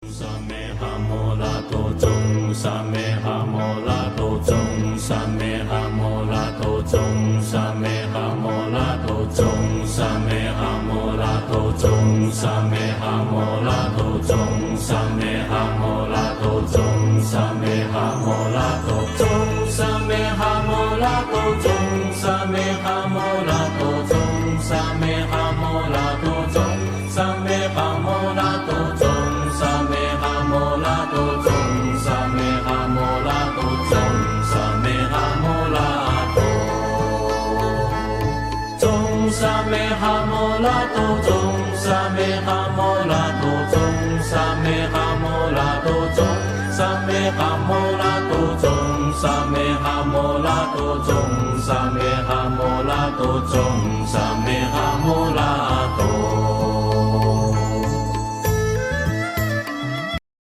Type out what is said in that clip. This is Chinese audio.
萨梅哈摩拉多中，萨梅哈摩拉多中，萨梅哈摩拉多中，萨梅哈摩拉多中，萨梅哈摩拉多中，萨梅哈摩拉多中，萨梅哈摩拉多中，萨梅哈摩拉多中，萨梅哈摩拉多中，萨梅哈摩拉多中，萨梅哈摩拉多中，萨梅哈摩拉多中。萨梅哈摩拉多中，萨梅哈摩拉多中，萨梅哈摩拉多中，萨梅哈摩拉多中，萨梅哈摩拉多中，萨梅哈摩拉多中，萨梅哈摩拉多中，萨梅哈摩拉多中，萨梅哈摩拉多中，萨梅哈摩拉多。